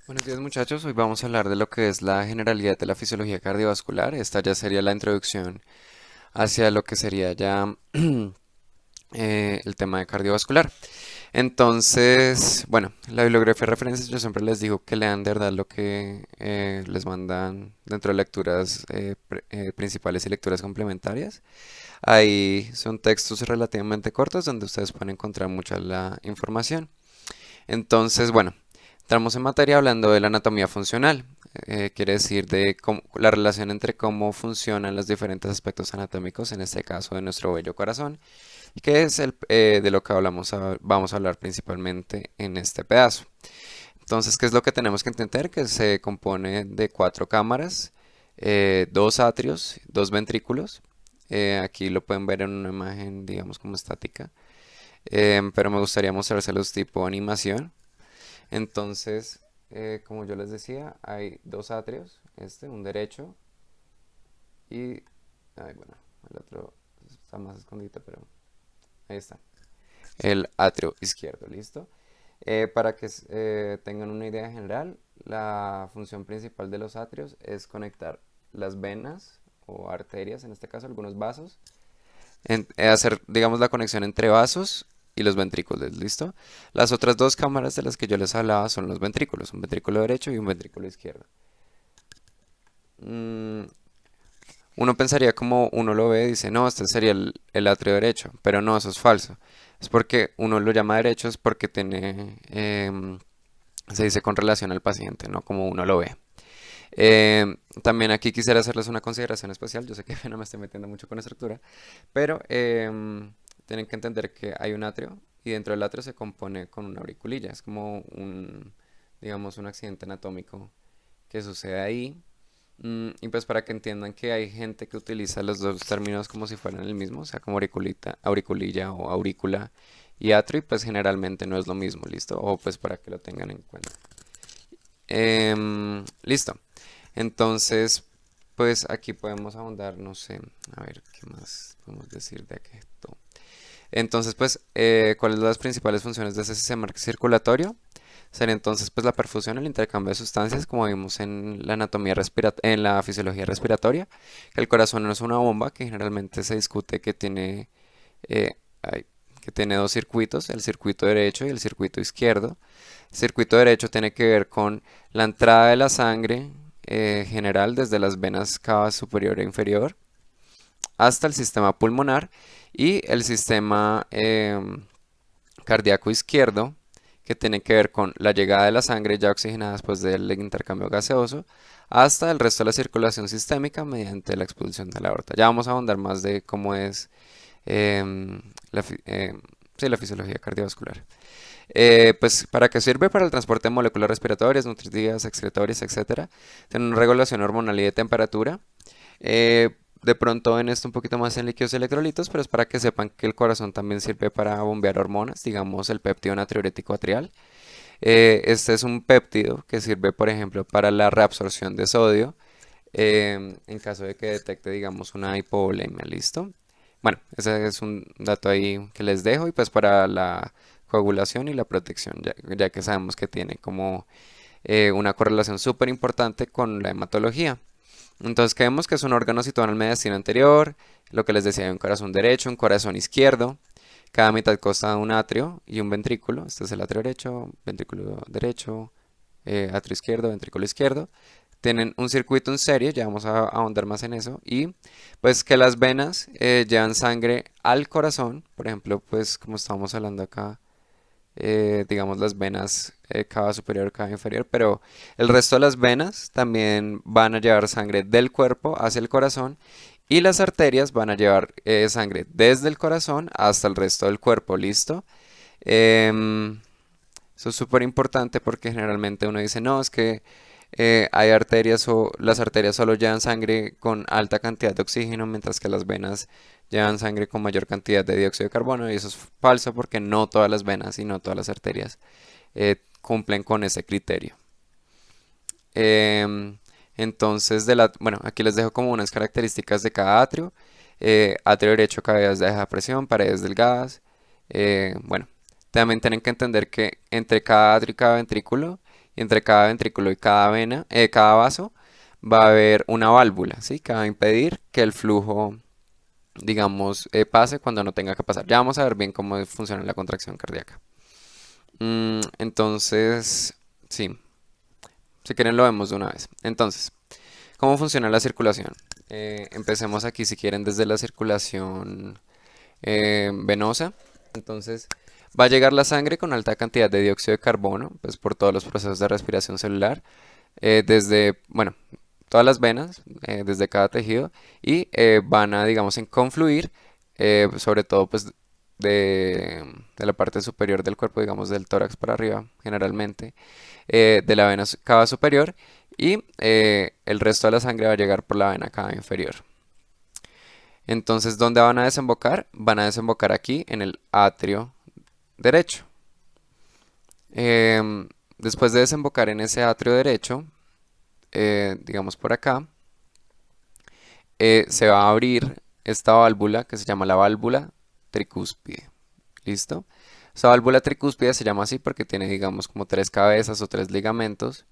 Buenos días muchachos, hoy vamos a hablar de lo que es la generalidad de la fisiología cardiovascular. Esta ya sería la introducción hacia lo que sería ya el tema de cardiovascular. Entonces, bueno, la bibliografía de referencias yo siempre les digo que lean de verdad lo que les mandan dentro de lecturas principales y lecturas complementarias. Ahí son textos relativamente cortos donde ustedes pueden encontrar mucha la información. Entonces, bueno, entramos en materia hablando de la anatomía funcional. Quiere decir de la relación entre cómo funcionan los diferentes aspectos anatómicos, en este caso de nuestro bello corazón, y que es de lo que vamos a hablar principalmente en este pedazo. Entonces, ¿qué es lo que tenemos que entender? Que se compone de cuatro cámaras, dos atrios, dos ventrículos. Aquí lo pueden ver en una imagen, digamos, como estática, pero me gustaría mostrárselos tipo animación. Entonces, como yo les decía, hay dos atrios, un derecho y, ay, bueno, el otro está más escondido, pero ahí está, el atrio izquierdo, ¿listo? Para que tengan una idea general, la función principal de los atrios es conectar las venas o arterias, en este caso algunos vasos, hacer, digamos, la conexión entre vasos y los ventrículos, ¿listo? Las otras dos cámaras de las que yo les hablaba son los ventrículos, un ventrículo derecho y un ventrículo izquierdo. Mm, Uno pensaría como uno lo ve y dice, no, este sería el atrio derecho, pero no, eso es falso. Es porque uno lo llama derecho, es porque tiene, se dice con relación al paciente, no como uno lo ve. También aquí quisiera hacerles una consideración especial. Yo sé que no me estoy metiendo mucho con estructura, pero tienen que entender que hay un atrio y dentro del atrio se compone con una auriculilla. Es como digamos, un accidente anatómico que sucede ahí. Y pues para que entiendan que hay gente que utiliza los dos términos como si fueran el mismo, o sea, como auriculilla o aurícula y atrio, y pues generalmente no es lo mismo, ¿listo? O pues para que lo tengan en cuenta. Listo. Entonces, pues aquí podemos ahondar, no sé, a ver, ¿qué más podemos decir de esto? Entonces, pues, ¿cuáles son las principales funciones de ese sistema circulatorio? Sería entonces, pues, la perfusión, el intercambio de sustancias, como vimos en la en la fisiología respiratoria, que el corazón no es una bomba, que generalmente se discute que tiene, eh, ay, que tiene dos circuitos, el circuito derecho y el circuito izquierdo. El circuito derecho tiene que ver con la entrada de la sangre general desde las venas cava superior e inferior hasta el sistema pulmonar y el sistema cardíaco izquierdo que tiene que ver con la llegada de la sangre ya oxigenada después del intercambio gaseoso hasta el resto de la circulación sistémica mediante la expulsión de la aorta. Ya vamos a ahondar más de cómo es em, sí, la fisiología cardiovascular. Pues, ¿para qué sirve? Para el transporte de moléculas respiratorias, nutritivas, excretorias, etcétera. Tiene una regulación hormonal y de temperatura. De pronto ven esto un poquito más en líquidos electrolitos, pero es para que sepan que el corazón también sirve para bombear hormonas, digamos el péptido natriurético atrial. Este es un péptido que sirve, por ejemplo, para la reabsorción de sodio en caso de que detecte, digamos, una hipovolemia, ¿listo? Bueno, ese es un dato ahí que les dejo y pues para la coagulación y la protección, ya que sabemos que tiene como una correlación súper importante con la hematología. Entonces, que vemos que es un órgano situado en el mediastino anterior, lo que les decía, hay un corazón derecho, un corazón izquierdo, cada mitad consta de un atrio y un ventrículo. Este es el atrio derecho, ventrículo derecho, atrio izquierdo, ventrículo izquierdo. Tienen un circuito en serie, ya vamos a ahondar más en eso. Y pues que las venas llevan sangre al corazón, por ejemplo, pues como estábamos hablando acá, digamos las venas cava superior, cava inferior, pero el resto de las venas también van a llevar sangre del cuerpo hacia el corazón y las arterias van a llevar sangre desde el corazón hasta el resto del cuerpo, ¿listo? Em, Eso es súper importante porque generalmente uno dice, no, es que hay arterias o las arterias solo llevan sangre con alta cantidad de oxígeno, mientras que las venas llevan sangre con mayor cantidad de dióxido de carbono. Y eso es falso porque no todas las venas y no todas las arterias cumplen con ese criterio. Em, entonces, bueno, aquí les dejo como unas características de cada atrio. Atrio derecho, cavidades de baja presión, paredes delgadas. Bueno, también tienen que entender que entre cada atrio y cada ventrículo y entre cada ventrículo y cada vena, cada vaso, va a haber una válvula, ¿sí? Que va a impedir que el flujo, digamos, pase cuando no tenga que pasar. Ya vamos a ver bien cómo funciona la contracción cardíaca. Entonces, sí, si quieren lo vemos de una vez. Entonces, ¿cómo funciona la circulación? Empecemos aquí, si quieren, desde la circulación venosa. Entonces, va a llegar la sangre con alta cantidad de dióxido de carbono, pues por todos los procesos de respiración celular, desde, bueno, todas las venas, desde cada tejido, y van a, digamos, en confluir, sobre todo, pues, de la parte superior del cuerpo, digamos, del tórax para arriba, generalmente, de la vena cava superior, y el resto de la sangre va a llegar por la vena cava inferior. Entonces, ¿dónde van a desembocar? Van a desembocar aquí en el atrio derecho. Después de desembocar en ese atrio derecho, digamos por acá, se va a abrir esta válvula que se llama la válvula tricúspide. ¿Listo? Esta válvula tricúspide se llama así porque tiene, digamos, como tres cabezas o tres ligamentos.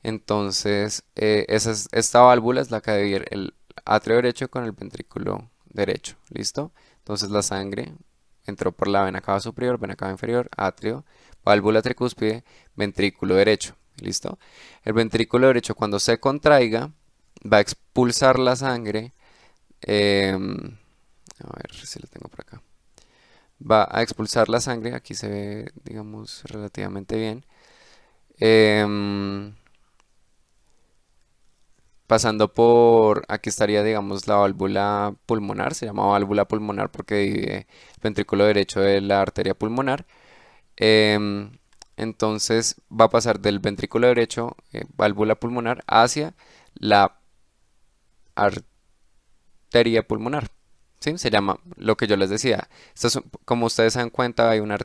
Entonces, esta válvula es la que divide el atrio derecho con el ventrículo derecho. ¿Listo? Entonces, la sangre entró por la vena cava superior, vena cava inferior, atrio, válvula tricúspide, ventrículo derecho. ¿Listo? El ventrículo derecho, cuando se contraiga, va a expulsar la sangre. A ver si lo tengo por acá. Va a expulsar la sangre. Aquí se ve, digamos, relativamente bien. em, Pasando por, aquí estaría, digamos, la válvula pulmonar, se llama válvula pulmonar porque divide el ventrículo derecho de la arteria pulmonar. Em, entonces va a pasar del ventrículo derecho, válvula pulmonar, hacia la arteria pulmonar. ¿Sí? Se llama lo que yo les decía. Como ustedes se dan cuenta, hay una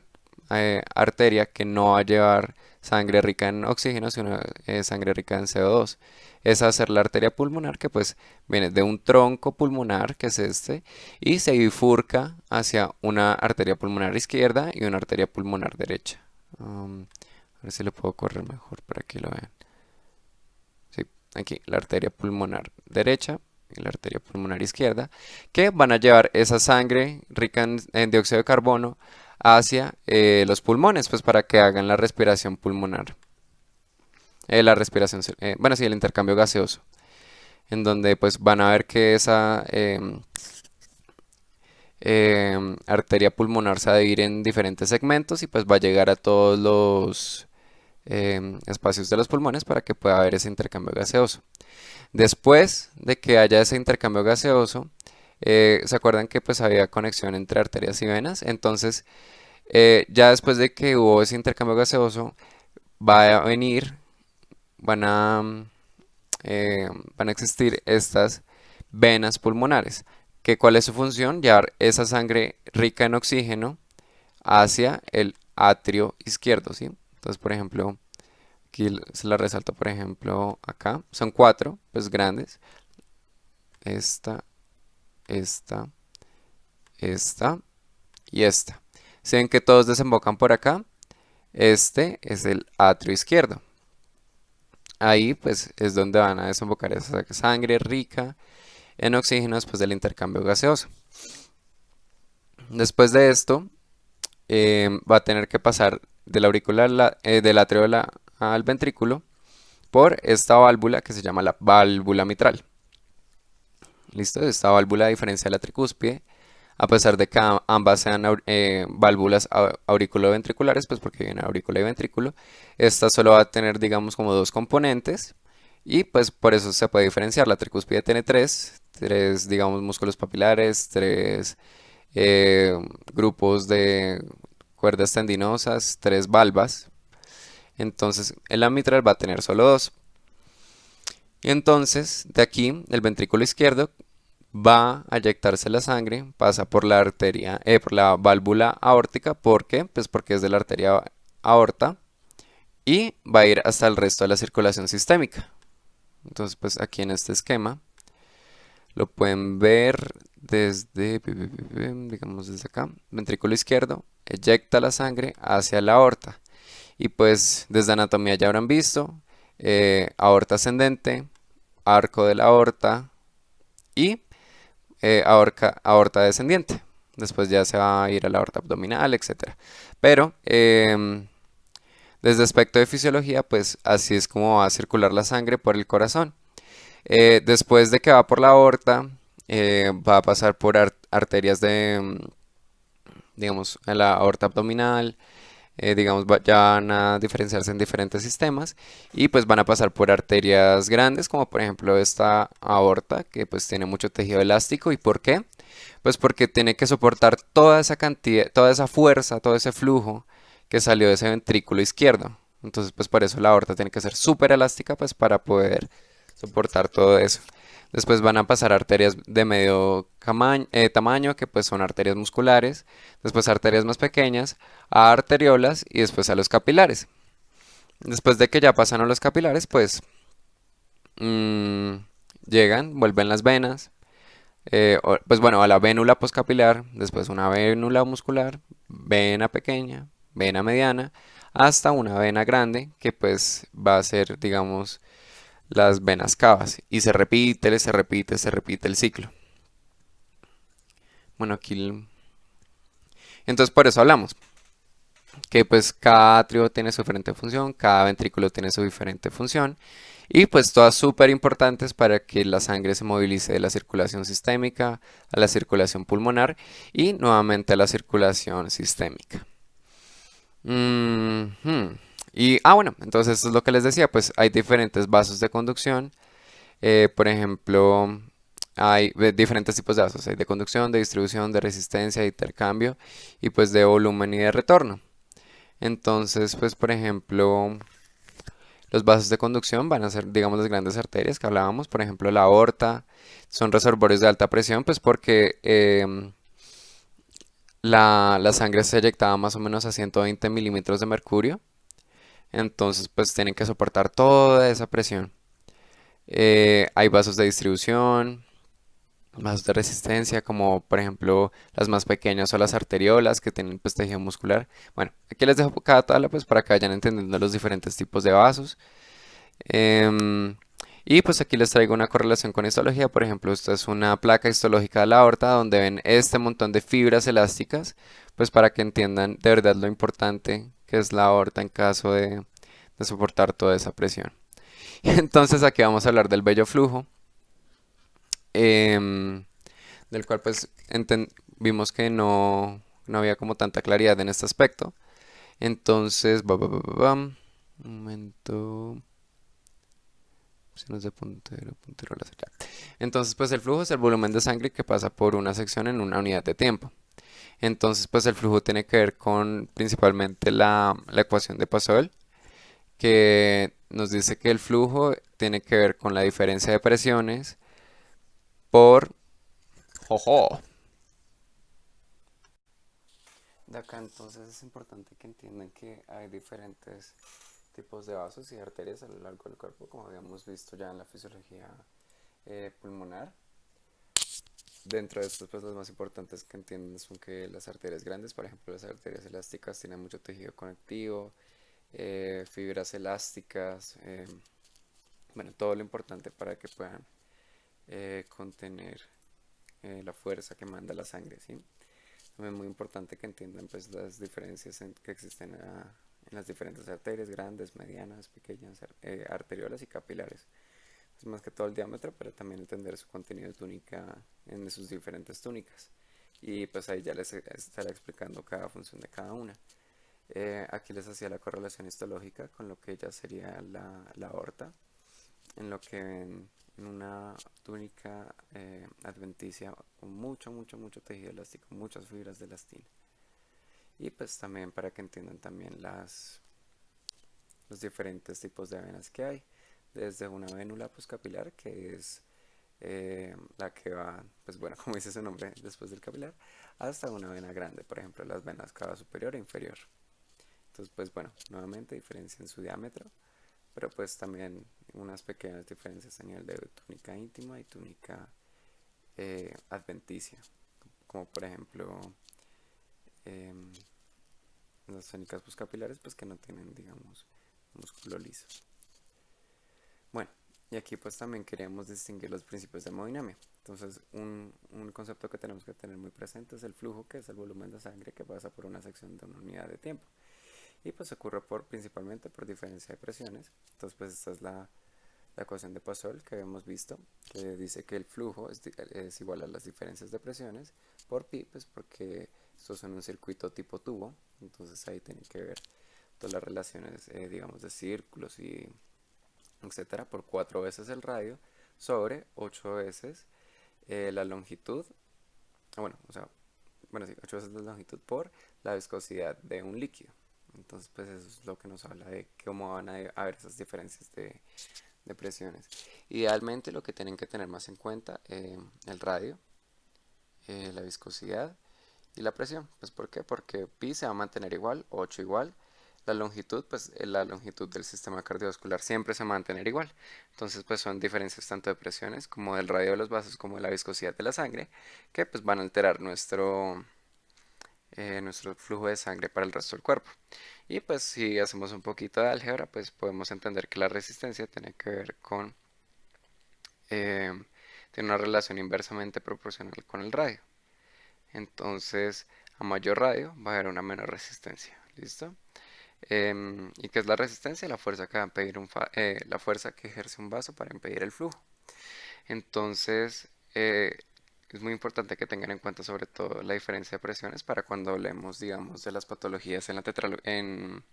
arteria que no va a llevar sangre rica en oxígeno, sino sangre rica en CO2. Esa va a ser la arteria pulmonar que pues viene de un tronco pulmonar, que es este, y se bifurca hacia una arteria pulmonar izquierda y una arteria pulmonar derecha. A ver si lo puedo correr mejor para que lo vean. Sí, aquí la arteria pulmonar derecha y la arteria pulmonar izquierda, que van a llevar esa sangre rica en dióxido de carbono hacia los pulmones, pues para que hagan la respiración pulmonar. La respiración, bueno, sí, el intercambio gaseoso, en donde pues van a ver que esa arteria pulmonar se va a dividir en diferentes segmentos y pues va a llegar a todos los espacios de los pulmones para que pueda haber ese intercambio gaseoso. Después de que haya ese intercambio gaseoso, ¿se acuerdan que pues había conexión entre arterias y venas? Entonces, ya después de que hubo ese intercambio gaseoso, va a venir, van a, van a existir estas venas pulmonares. ¿Cuál es su función? Llevar esa sangre rica en oxígeno hacia el atrio izquierdo, ¿sí? Entonces, por ejemplo, aquí se la resalto, por ejemplo, acá. Son cuatro, pues grandes. Esta, esta, esta y esta. Si ven que todos desembocan por acá, este es el atrio izquierdo. Ahí pues es donde van a desembocar esa sangre rica en oxígeno después del intercambio gaseoso. Después de esto, va a tener que pasar del auricular, del atrio al ventrículo por esta válvula que se llama la válvula mitral. ¿Listo? Esta válvula, a diferencia de la tricúspide, a pesar de que ambas sean válvulas auriculoventriculares, pues porque viene aurícula y ventrículo, esta solo va a tener, digamos, como dos componentes y pues por eso se puede diferenciar. La tricúspide tiene tres, digamos, músculos papilares, tres grupos de cuerdas tendinosas, tres valvas. Entonces, en la mitral va a tener solo dos. Y entonces, de aquí, el ventrículo izquierdo va a eyectarse la sangre, pasa por la arteria, por la válvula aórtica, ¿por qué? Pues porque es de la arteria aorta y va a ir hasta el resto de la circulación sistémica. Entonces, pues aquí en este esquema lo pueden ver desde, digamos desde acá, ventrículo izquierdo, eyecta la sangre hacia la aorta Y pues desde anatomía ya habrán visto aorta ascendente, arco de la aorta y aorta descendiente. Después ya se va a ir a la aorta abdominal, etcétera. Pero desde aspecto de fisiología, pues así es como va a circular la sangre por el corazón. Después de que va por la aorta, va a pasar por arterias de, digamos, en la aorta abdominal, digamos, ya van a diferenciarse en diferentes sistemas y pues van a pasar por arterias grandes, como por ejemplo esta aorta, que pues tiene mucho tejido elástico. ¿Y por qué? Pues porque tiene que soportar toda esa cantidad, toda esa fuerza, todo ese flujo que salió de ese ventrículo izquierdo. Entonces, pues por eso la aorta tiene que ser súper elástica, pues para poder soportar todo eso. Después van a pasar arterias de medio tamaño, que pues son arterias musculares. Después arterias más pequeñas, a arteriolas y después a los capilares. Después de que ya pasan a los capilares, pues mm, llegan, vuelven las venas, pues bueno, a la vénula poscapilar, después una vénula muscular, vena pequeña, vena mediana, hasta una vena grande que pues va a ser, digamos, las venas cavas. Y se repite el ciclo. Bueno, entonces por eso hablamos, que pues cada atrio tiene su diferente función, cada ventrículo tiene su diferente función. Y pues todas súper importantes para que la sangre se movilice de la circulación sistémica a la circulación pulmonar y nuevamente a la circulación sistémica. Ujú. Y, bueno, entonces eso es lo que les decía, pues hay diferentes vasos de conducción. Por ejemplo, hay diferentes tipos de vasos, hay de conducción, de distribución, de resistencia, de intercambio y pues de volumen y de retorno. Entonces, pues por ejemplo, los vasos de conducción van a ser, digamos, las grandes arterias que hablábamos, por ejemplo, la aorta, son reservorios de alta presión, pues porque la sangre se eyectaba más o menos a 120 milímetros de mercurio, entonces pues tienen que soportar toda esa presión. Hay vasos de distribución, vasos de resistencia, como por ejemplo las más pequeñas o las arteriolas que tienen pues tejido muscular. Bueno, aquí les dejo cada tabla pues para que vayan entendiendo los diferentes tipos de vasos. Em, y pues aquí les traigo una correlación con histología. Por ejemplo, esta es una placa histológica de la aorta donde ven este montón de fibras elásticas, pues para que entiendan de verdad lo importante que es la aorta en caso de soportar toda esa presión. Entonces aquí vamos a hablar del vello flujo, em, del cual pues vimos que no había como tanta claridad en este aspecto. Entonces, un momento. Si no es de puntero, puntero láser, ya. Entonces, pues el flujo es el volumen de sangre que pasa por una sección en una unidad de tiempo. Entonces, pues el flujo tiene que ver con principalmente la ecuación de Poiseuille, que nos dice que el flujo tiene que ver con la diferencia de presiones por... ¡Jojo! De acá entonces es importante que entiendan que hay diferentes tipos de vasos y arterias a lo largo del cuerpo, como habíamos visto ya en la fisiología pulmonar. Dentro de estos, pues los más importantes que entienden son que las arterias grandes, por ejemplo, las arterias elásticas, tienen mucho tejido conectivo, fibras elásticas, bueno, todo lo importante para que puedan contener la fuerza que manda la sangre, ¿sí? También es muy importante que entiendan pues las diferencias que existen en las diferentes arterias, grandes, medianas, pequeñas, arteriolas y capilares. Es más que todo el diámetro, pero también entender su contenido de túnica en sus diferentes túnicas. Y pues ahí ya les estaré explicando cada función de cada una. Aquí les hacía la correlación histológica con lo que ya sería la aorta, en lo que ven en una túnica adventicia con mucho tejido elástico, muchas fibras de elastina. Y pues también para que entiendan también los diferentes tipos de venas que hay, desde una vénula poscapilar, que es la que va, pues bueno, como dice su nombre, después del capilar, hasta una vena grande, por ejemplo, las venas cava superior e inferior. Entonces, pues bueno, nuevamente diferencia en su diámetro, pero pues también unas pequeñas diferencias a nivel de túnica íntima y túnica adventicia, como por ejemplo las túnicas postcapilares pues que no tienen, digamos, músculo liso. Bueno, y aquí pues también queríamos distinguir los principios de hemodinámica. Entonces, un concepto que tenemos que tener muy presente es el flujo, que es el volumen de sangre que pasa por una sección de una unidad de tiempo. Y pues ocurre principalmente por diferencia de presiones. Entonces, pues esta es la ecuación de Poisson que habíamos visto, que dice que el flujo es igual a las diferencias de presiones por pi, pues porque estos son un circuito tipo tubo. Entonces ahí tienen que ver todas las relaciones, digamos, de círculos y etcétera, por 4 veces el radio sobre 8 veces la longitud, bueno, o sea, bueno, sí, 8 veces la longitud por la viscosidad de un líquido. Entonces, pues eso es lo que nos habla de cómo van a haber esas diferencias de presiones. Idealmente lo que tienen que tener más en cuenta, el radio, la viscosidad y la presión. Pues ¿por qué? Porque pi se va a mantener igual, 8 igual. La longitud, pues la longitud del sistema cardiovascular siempre se va a mantener igual. Entonces, pues son diferencias tanto de presiones como del radio de los vasos como de la viscosidad de la sangre que pues van a alterar nuestro flujo de sangre para el resto del cuerpo. Y pues si hacemos un poquito de álgebra, pues podemos entender que la resistencia tiene que ver con, eh, tiene una relación inversamente proporcional con el radio. Entonces, a mayor radio va a haber una menor resistencia. ¿Listo? ¿Y qué es la resistencia? La fuerza que va a impedir la fuerza que ejerce un vaso para impedir el flujo. Entonces, es muy importante que tengan en cuenta sobre todo la diferencia de presiones para cuando hablemos, digamos, de las patologías en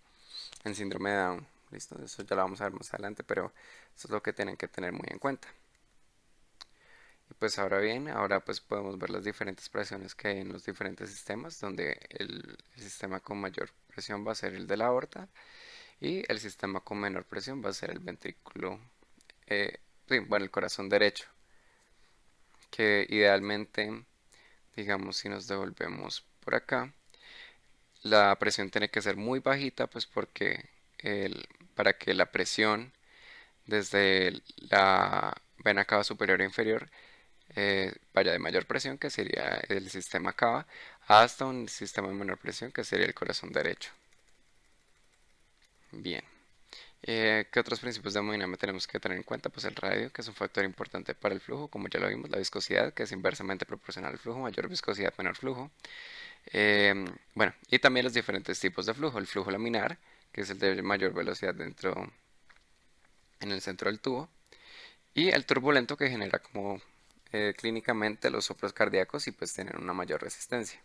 síndrome de Down. ¿Listo? Eso ya lo vamos a ver más adelante, pero eso es lo que tienen que tener muy en cuenta. Y pues ahora bien, ahora pues podemos ver las diferentes presiones que hay en los diferentes sistemas, donde el sistema con mayor presión va a ser el de la aorta y el sistema con menor presión va a ser el ventrículo, sí, bueno, el corazón derecho, que idealmente, digamos, si nos devolvemos por acá, la presión tiene que ser muy bajita, pues porque para que la presión desde la vena cava superior e inferior vaya de mayor presión, que sería el sistema cava, hasta un sistema de menor presión, que sería el corazón derecho. Bien. ¿Qué otros principios de hemodinámica tenemos que tener en cuenta? Pues el radio, que es un factor importante para el flujo, como ya lo vimos, la viscosidad, que es inversamente proporcional al flujo, mayor viscosidad, menor flujo. Bueno, y también los diferentes tipos de flujo, el flujo laminar, que es el de mayor velocidad en el centro del tubo, y el turbulento, que genera como clínicamente los soplos cardíacos y pues tienen una mayor resistencia.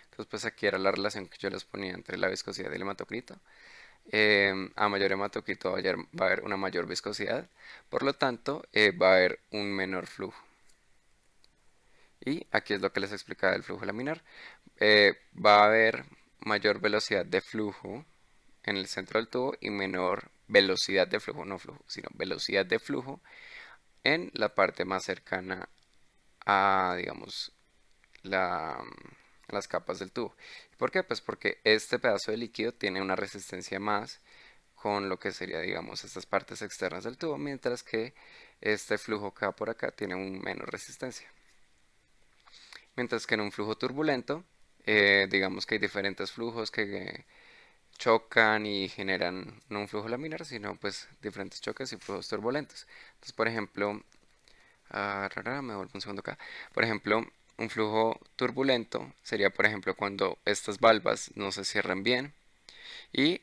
Entonces pues aquí era la relación que yo les ponía entre la viscosidad y el hematocrito. A mayor hematocrito va a haber una mayor viscosidad, por lo tanto va a haber un menor flujo. Y aquí es lo que les explicaba del flujo laminar. Va a haber mayor velocidad de flujo en el centro del tubo y menor velocidad de flujo, no flujo, sino velocidad de flujo en la parte más cercana a, digamos, las capas del tubo. ¿Por qué? Pues porque este pedazo de líquido tiene una resistencia más con lo que sería, digamos, estas partes externas del tubo, mientras que este flujo que va por acá tiene un menos resistencia. Mientras que en un flujo turbulento, digamos que hay diferentes flujos que chocan y generan no un flujo laminar, sino pues diferentes choques y flujos turbulentos. Entonces, por ejemplo, me vuelvo un segundo acá. Por ejemplo, un flujo turbulento sería, por ejemplo, cuando estas valvas no se cierran bien y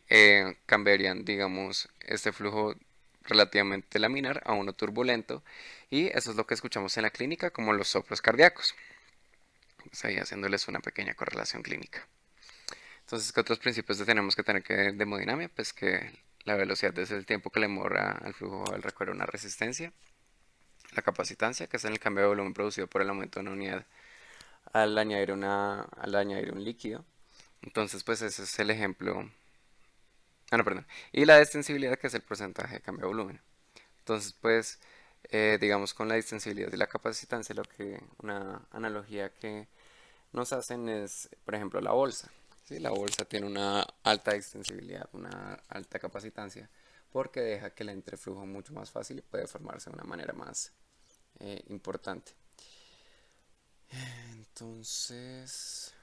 cambiarían, digamos, este flujo relativamente laminar a uno turbulento y eso es lo que escuchamos en la clínica como los soplos cardíacos. Pues ahí haciéndoles una pequeña correlación clínica. Entonces, ¿qué otros principios tenemos que tener de hemodinámica? Pues que la velocidad es el tiempo que le demora al flujo al recorrer una resistencia. La capacitancia, que es el cambio de volumen producido por el aumento de una unidad al añadir un líquido. Entonces, pues ese es el ejemplo. Ah, no, perdón. Y la distensibilidad, que es el porcentaje de cambio de volumen. Entonces, pues, digamos con la distensibilidad y la capacitancia, una analogía que nos hacen es, por ejemplo, la bolsa. ¿Sí? La bolsa tiene una alta distensibilidad, una alta capacitancia, porque deja que le entre flujo mucho más fácil y puede formarse de una manera más importante. Entonces,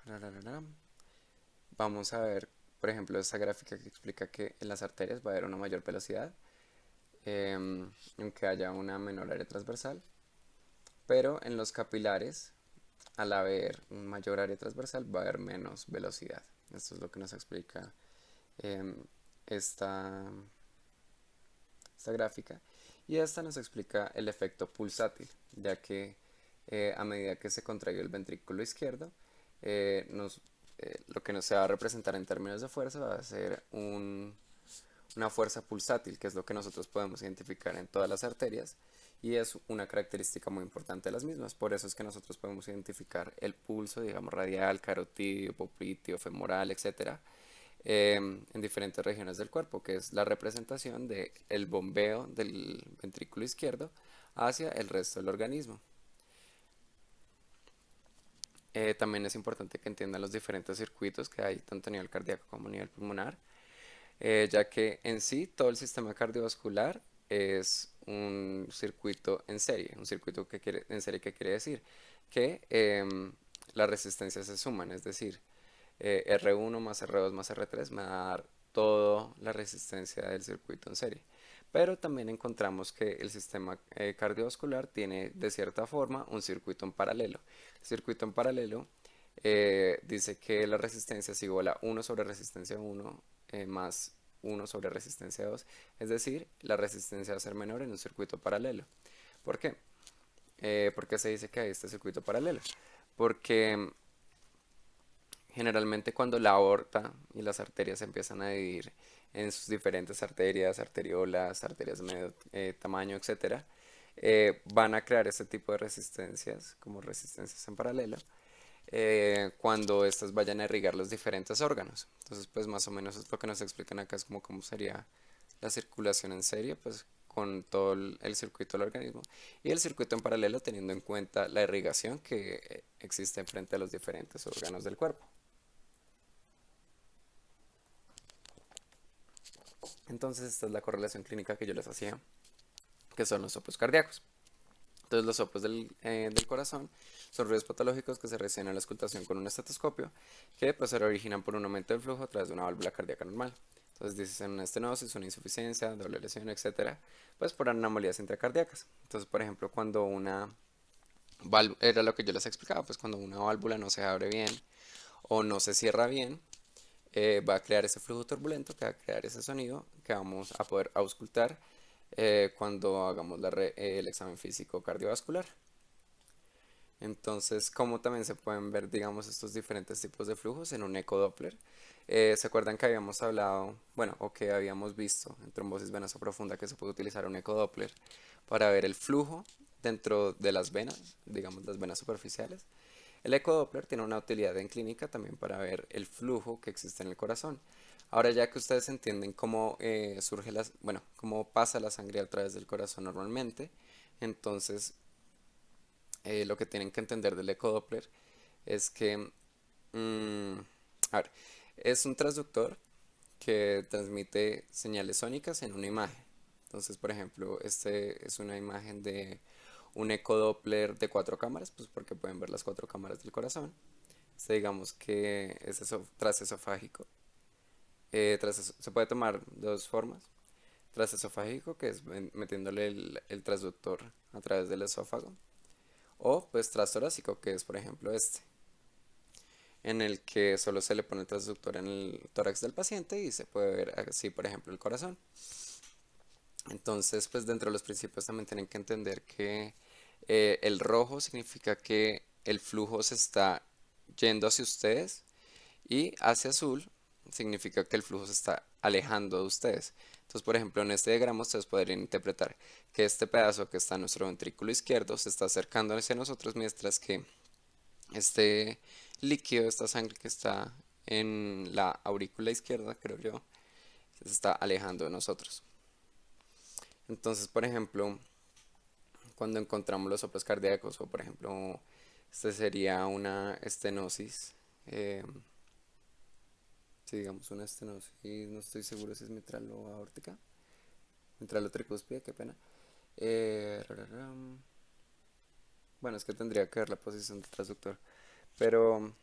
vamos a ver por ejemplo, esta gráfica que explica que en las arterias va a haber una mayor velocidad, aunque haya una menor área transversal, pero en los capilares, al haber un mayor área transversal, va a haber menos velocidad. Esto es lo que nos explica em, esta, esta gráfica. Y esta nos explica el efecto pulsátil, ya que a medida que se contrae el ventrículo izquierdo, lo que nos se va a representar en términos de fuerza va a ser una fuerza pulsátil, que es lo que nosotros podemos identificar en todas las arterias y es una característica muy importante de las mismas. Por eso es que nosotros podemos identificar el pulso, digamos, radial, carotídeo, popliteo, femoral, etcétera, en diferentes regiones del cuerpo, que es la representación del bombeo del ventrículo izquierdo hacia el resto del organismo. También es importante que entiendan los diferentes circuitos que hay tanto a nivel cardíaco como a nivel pulmonar, ya que en sí todo el sistema cardiovascular es un circuito en serie, un circuito en serie que quiere decir que las resistencias se suman, es decir, R1 más R2 más R3 me va a dar toda la resistencia del circuito en serie. Pero también encontramos que el sistema cardiovascular tiene de cierta forma un circuito en paralelo. El circuito en paralelo dice que la resistencia es igual a 1 sobre resistencia 1 más 1 sobre resistencia 2. Es decir, la resistencia va a ser menor en un circuito paralelo. ¿Por qué? ¿Por qué se dice que hay este circuito paralelo? Porque generalmente cuando la aorta y las arterias se empiezan a dividir en sus diferentes arterias, arteriolas, arterias de medio tamaño, etcétera, van a crear este tipo de resistencias, como resistencias en paralelo, cuando estas vayan a irrigar los diferentes órganos. Entonces, pues más o menos es lo que nos explican acá, es como cómo sería la circulación en serie, pues con todo el circuito del organismo y el circuito en paralelo teniendo en cuenta la irrigación que existe frente a los diferentes órganos del cuerpo. Entonces esta es la correlación clínica que yo les hacía, que son los soplos cardíacos. Entonces los soplos del corazón son ruidos patológicos que se reciben a la auscultación con un estetoscopio, que pues se originan por un aumento del flujo a través de una válvula cardíaca normal. Entonces dicen una estenosis, una insuficiencia, doble lesión, etcétera, pues por anomalías intracardíacas. Entonces, por ejemplo, cuando una válvula, era lo que yo les explicaba, pues cuando una válvula no se abre bien o no se cierra bien, va a crear ese flujo turbulento que va a crear ese sonido que vamos a poder auscultar cuando hagamos el examen físico cardiovascular. Entonces, como también se pueden ver, digamos, estos diferentes tipos de flujos en un ecodoppler. ¿Se acuerdan que habíamos hablado, bueno, o que habíamos visto en trombosis venosa profunda que se puede utilizar un ecodoppler para ver el flujo dentro de las venas, digamos, las venas superficiales? El ecodoppler tiene una utilidad en clínica también para ver el flujo que existe en el corazón. Ahora ya que ustedes entienden cómo bueno, cómo pasa la sangre a través del corazón normalmente, entonces lo que tienen que entender del ecodoppler es que, a ver, es un transductor que transmite señales sónicas en una imagen. Entonces, por ejemplo, este es una imagen de un ecodoppler de 4 cámaras, pues porque pueden ver las 4 cámaras del corazón. Este, digamos que es trasesofágico. Se puede tomar de dos formas. Trasesofágico, que es metiéndole el transductor a través del esófago. O pues trastorácico, que es por ejemplo este, en el que solo se le pone el transductor en el tórax del paciente y se puede ver así por ejemplo el corazón. Entonces pues dentro de los principios también tienen que entender que el rojo significa que el flujo se está yendo hacia ustedes y hacia azul significa que el flujo se está alejando de ustedes. Entonces, por ejemplo, en este diagrama ustedes podrían interpretar que este pedazo que está en nuestro ventrículo izquierdo se está acercando hacia nosotros, mientras que este líquido, esta sangre que está en la aurícula izquierda, creo yo, se está alejando de nosotros. Entonces, por ejemplo, cuando encontramos los soplos cardíacos, o por ejemplo, este sería una estenosis, si digamos una estenosis, no estoy seguro si es mitral o aórtica, mitral o tricúspide, qué pena. Rararam. Bueno, es que tendría que ver la posición del transductor, pero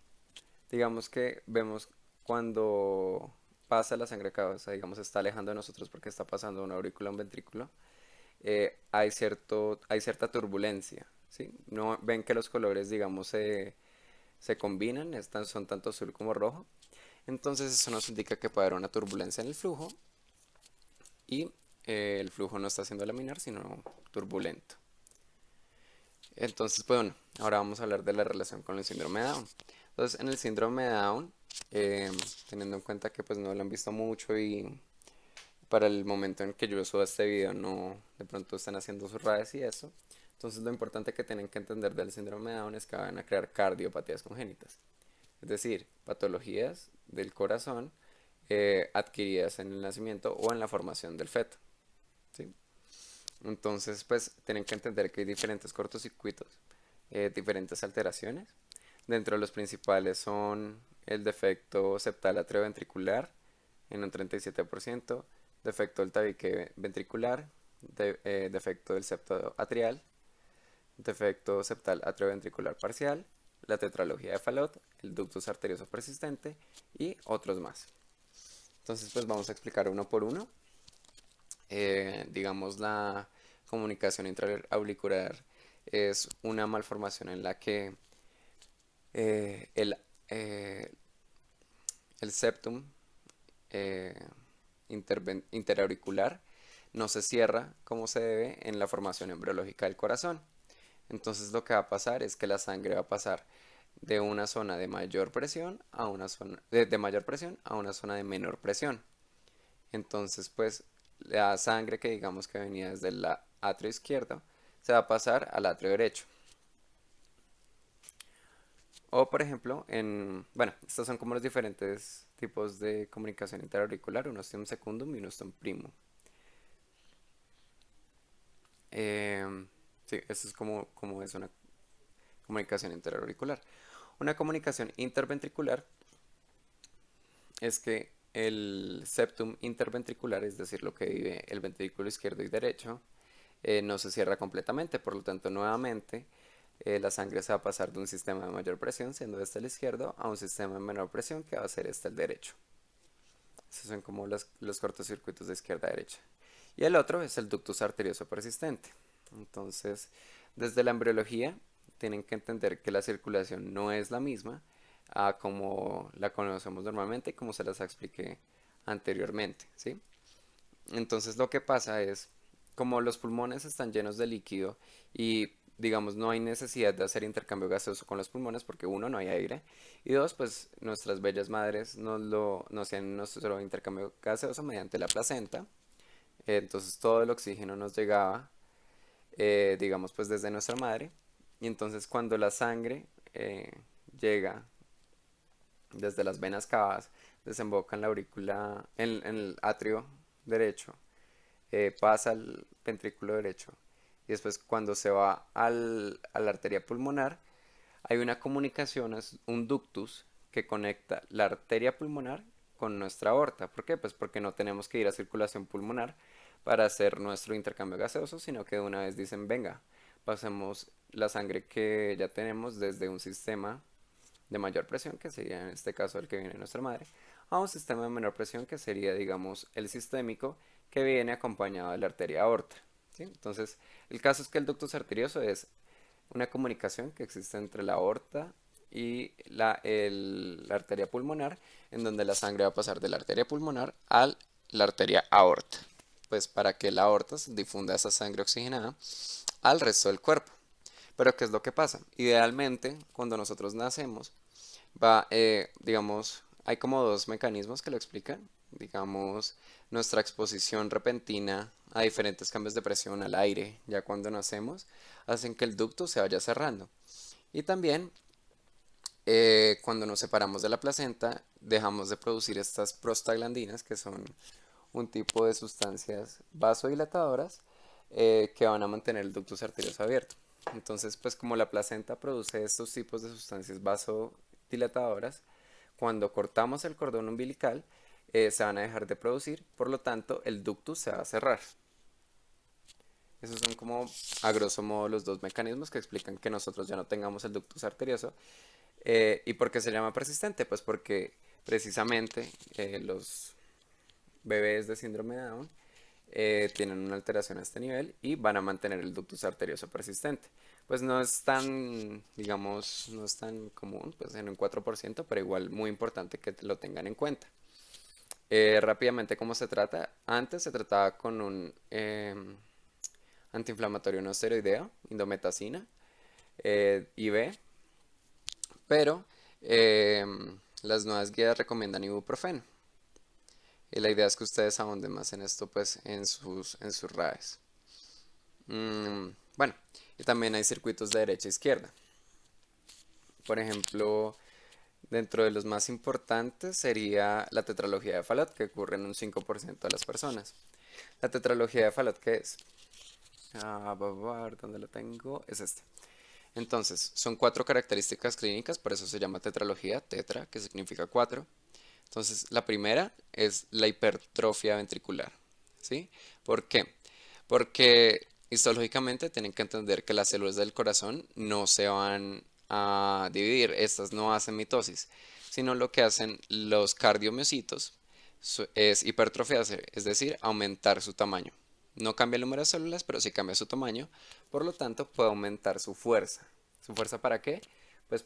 digamos que vemos cuando pasa la sangre cabeza, digamos, se está alejando de nosotros porque está pasando de una aurícula a un ventrículo, hay cierta turbulencia, ¿sí? No ven que los colores, digamos, se combinan, son tanto azul como rojo. Entonces eso nos indica que puede haber una turbulencia en el flujo y el flujo no está siendo laminar, sino turbulento. Entonces, pues bueno, ahora vamos a hablar de la relación con el síndrome de Down. Entonces, en el síndrome de Down, eh, teniendo en cuenta que pues no lo han visto mucho y para el momento en que yo suba este video no, de pronto están haciendo sus redes y eso. Entonces, lo importante que tienen que entender del síndrome de Down es que van a crear cardiopatías congénitas, es decir, patologías del corazón adquiridas en el nacimiento o en la formación del feto, ¿sí? Entonces, pues tienen que entender que hay diferentes cortocircuitos, diferentes alteraciones. Dentro de los principales son el defecto septal atrioventricular en un 37%, defecto del tabique ventricular, defecto del septo atrial, defecto septal atrioventricular parcial, la tetralogía de Fallot, el ductus arterioso persistente y otros más. Entonces, pues vamos a explicar uno por uno. Digamos, la comunicación intraauricular es una malformación en la que eh, el, eh, el septum eh, interauricular no se cierra como se debe en la formación embriológica del corazón. Entonces lo que va a pasar es que la sangre va a pasar de una zona de mayor presión a una zona de mayor presión a una zona de menor presión. Entonces, pues la sangre que digamos que venía desde el atrio izquierdo se va a pasar al atrio derecho. O por ejemplo, bueno, estos son como los diferentes tipos de comunicación interauricular, uno stem secundum y uno stem primum. Sí, esto es como es una comunicación interauricular. Una comunicación interventricular es que el septum interventricular, es decir, lo que vive el ventrículo izquierdo y derecho, no se cierra completamente, por lo tanto, nuevamente, la sangre se va a pasar de un sistema de mayor presión, siendo este el izquierdo, a un sistema de menor presión, que va a ser este el derecho. Esos son como los cortocircuitos de izquierda a derecha. Y el otro es el ductus arterioso persistente. Entonces, desde la embriología, tienen que entender que la circulación no es la misma a como la conocemos normalmente y como se las expliqué anteriormente, ¿sí? Entonces lo que pasa es, como los pulmones están llenos de líquido y digamos no hay necesidad de hacer intercambio gaseoso con los pulmones porque uno, no hay aire y dos, pues nuestras bellas madres nos hacían nuestro intercambio gaseoso mediante la placenta. Entonces todo el oxígeno nos llegaba, digamos pues desde nuestra madre, y entonces cuando la sangre llega desde las venas cavadas, desemboca en la aurícula, en el atrio derecho, pasa al ventrículo derecho y después cuando se va a la arteria pulmonar hay una comunicación, es un ductus que conecta la arteria pulmonar con nuestra aorta. ¿Por qué? Pues porque no tenemos que ir a circulación pulmonar para hacer nuestro intercambio gaseoso, sino que de una vez dicen, venga, pasemos la sangre que ya tenemos desde un sistema de mayor presión, que sería en este caso el que viene de nuestra madre, a un sistema de menor presión, que sería, digamos, el sistémico, que viene acompañado de la arteria aorta, ¿sí? Entonces, el caso es que el ductus arterioso es una comunicación que existe entre la aorta y la arteria pulmonar, en donde la sangre va a pasar de la arteria pulmonar a la arteria aorta, pues para que la aorta difunda esa sangre oxigenada al resto del cuerpo. Pero ¿qué es lo que pasa? Idealmente, cuando nosotros nacemos, digamos, hay como dos mecanismos que lo explican. Digamos, nuestra exposición repentina a diferentes cambios de presión al aire, ya cuando nacemos, hacen que el ducto se vaya cerrando. Y también, cuando nos separamos de la placenta, dejamos de producir estas prostaglandinas, que son un tipo de sustancias vasodilatadoras que van a mantener el ductus arterioso abierto. Entonces, pues como la placenta produce estos tipos de sustancias vasodilatadoras, cuando cortamos el cordón umbilical, se van a dejar de producir, por lo tanto, el ductus se va a cerrar. Esos son como, a grosso modo, los dos mecanismos que explican que nosotros ya no tengamos el ductus arterioso. ¿Y por qué se llama persistente? Pues porque precisamente bebés de síndrome de Down tienen una alteración a este nivel y van a mantener el ductus arterioso persistente. Pues no es tan, digamos, no es tan común, pues en un 4%, pero igual muy importante que lo tengan en cuenta. Rápidamente, ¿cómo se trata? Antes se trataba con un antiinflamatorio no esteroideo, indometacina, IV, pero las nuevas guías recomiendan ibuprofeno. Y la idea es que ustedes ahonden más en esto, pues, en sus RAEs. Bueno, y también hay circuitos de derecha e izquierda. Por ejemplo, dentro de los más importantes sería la tetralogía de Fallot, que ocurre en un 5% de las personas. La tetralogía de Fallot, ¿qué es? ¿Dónde lo tengo? Es este. Entonces, son cuatro características clínicas, por eso se llama tetralogía, tetra, que significa cuatro. Entonces, la primera es la hipertrofia ventricular, ¿sí? ¿Por qué? Porque histológicamente tienen que entender que las células del corazón no se van a dividir, estas no hacen mitosis, sino lo que hacen los cardiomiocitos es hipertrofiarse, es decir, aumentar su tamaño. No cambia el número de células, pero sí cambia su tamaño, por lo tanto puede aumentar su fuerza. ¿Su fuerza para qué? Pues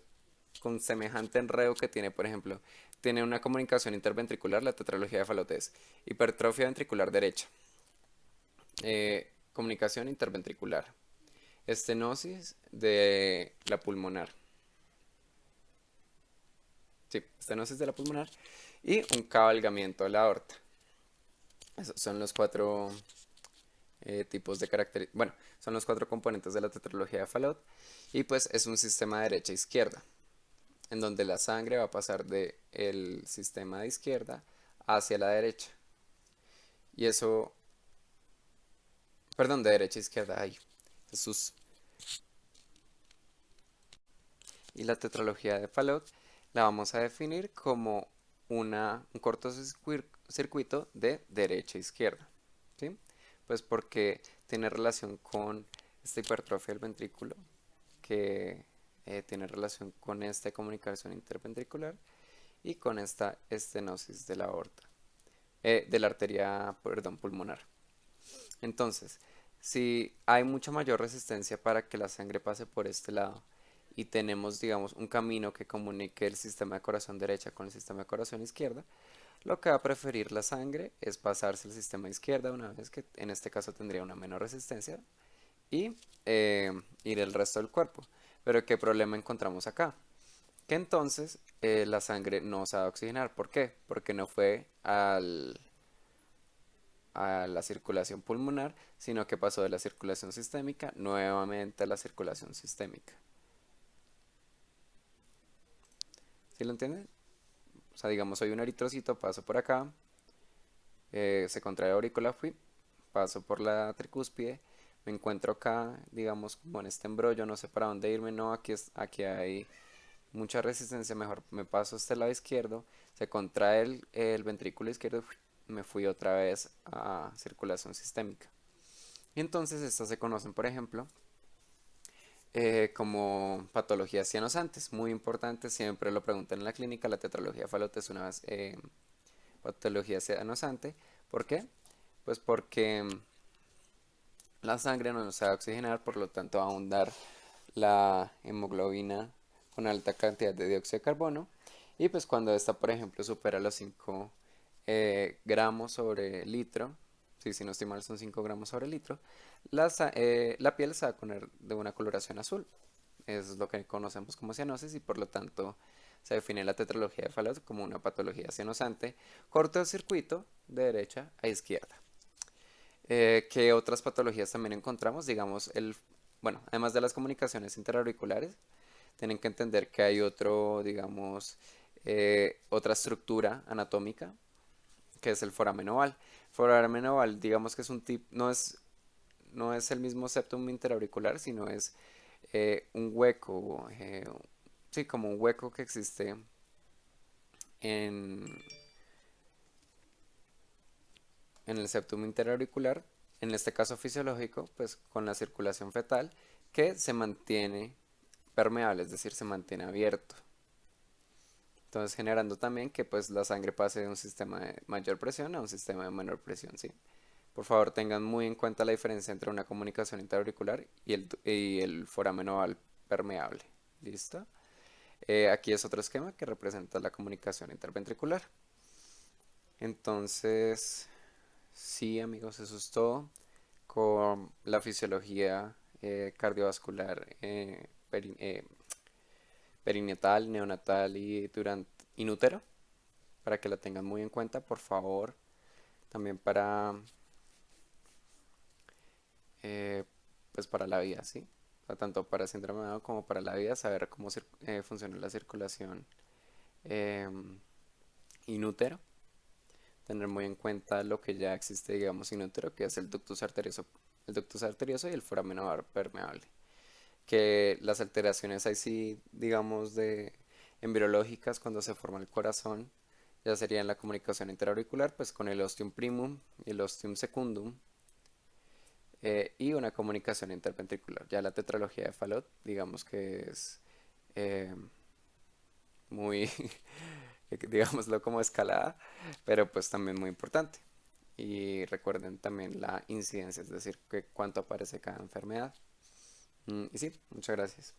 con semejante enredo que tiene, por ejemplo, tiene una comunicación interventricular, la tetralogía de Fallot es hipertrofia ventricular derecha, comunicación interventricular, estenosis de la pulmonar, sí, estenosis de la pulmonar y un cabalgamiento de la aorta. Esos son los cuatro tipos de características, bueno, son los cuatro componentes de la tetralogía de Fallot y pues es un sistema derecha-izquierda, en donde la sangre va a pasar del sistema de izquierda hacia la derecha. Y eso, perdón, de derecha a izquierda, ay, Jesús. Y la tetralogía de Fallot la vamos a definir como un cortocircuito de derecha a izquierda, ¿sí? Pues porque tiene relación con esta hipertrofia del ventrículo, que tiene relación con esta comunicación interventricular y con esta estenosis de la aorta, de la arteria, perdón, pulmonar. Entonces, si hay mucha mayor resistencia para que la sangre pase por este lado y tenemos, digamos, un camino que comunique el sistema de corazón derecha con el sistema de corazón izquierda, lo que va a preferir la sangre es pasarse el sistema izquierda una vez que en este caso tendría una menor resistencia y ir el resto del cuerpo. Pero ¿qué problema encontramos acá? Que entonces la sangre no se va a oxigenar. ¿Por qué? Porque no fue a la circulación pulmonar, sino que pasó de la circulación sistémica nuevamente a la circulación sistémica. ¿Sí lo entienden? O sea, digamos, soy un eritrocito, paso por acá, se contrae la aurícula, fui, paso por la tricúspide, me encuentro acá, digamos, como en este embrollo, no sé para dónde irme, no, aquí hay mucha resistencia, mejor me paso a este lado izquierdo, se contrae el ventrículo izquierdo, me fui otra vez a circulación sistémica. Y entonces estas se conocen, por ejemplo, como patologías cianosantes, muy importante, siempre lo preguntan en la clínica, la tetralogía de Fallot es una patología cianosante. ¿Por qué? Pues porque la sangre no se va a oxigenar, por lo tanto va a ahondar la hemoglobina con alta cantidad de dióxido de carbono y pues cuando esta por ejemplo supera los 5 gramos sobre litro, sí, si no estoy mal son 5 gramos sobre litro, la piel se va a poner de una coloración azul. Es lo que conocemos como cianosis y por lo tanto se define la tetralogía de Fallot como una patología cianosante, cortocircuito de derecha a izquierda. ¿Qué otras patologías también encontramos? Digamos, bueno, además de las comunicaciones interauriculares, tienen que entender que hay otro, digamos, otra estructura anatómica, que es el foramen oval. Foramen oval, digamos que es un tipo, no es el mismo septum interauricular, sino es un hueco, sí, como un hueco que existe en, en el septum interauricular, en este caso fisiológico, pues con la circulación fetal, que se mantiene permeable, es decir, se mantiene abierto. Entonces generando también que pues la sangre pase de un sistema de mayor presión a un sistema de menor presión, ¿sí? Por favor tengan muy en cuenta la diferencia entre una comunicación interauricular y el foramen oval permeable. ¿Listo? Aquí es otro esquema que representa la comunicación interventricular. Entonces, sí, amigos, eso es todo con la fisiología cardiovascular perinatal, neonatal y durante inútero, para que la tengan muy en cuenta, por favor. También para, eh, pues para la vida, ¿sí? O sea, tanto para síndrome de Down como para la vida, saber cómo funciona la circulación em, inútero. Tener muy en cuenta lo que ya existe, digamos, inútero, que es el ductus arterioso y el foramen ovar permeable. Que las alteraciones ahí sí, digamos, de embriológicas cuando se forma el corazón, ya sería en la comunicación interauricular, pues con el ostium primum y el ostium secundum, y una comunicación interventricular. Ya la tetralogía de Fallot, digamos que es eh, muy, digámoslo como escalada, pero pues también muy importante. Y recuerden también la incidencia, es decir, que cuánto aparece cada enfermedad. Y sí, muchas gracias.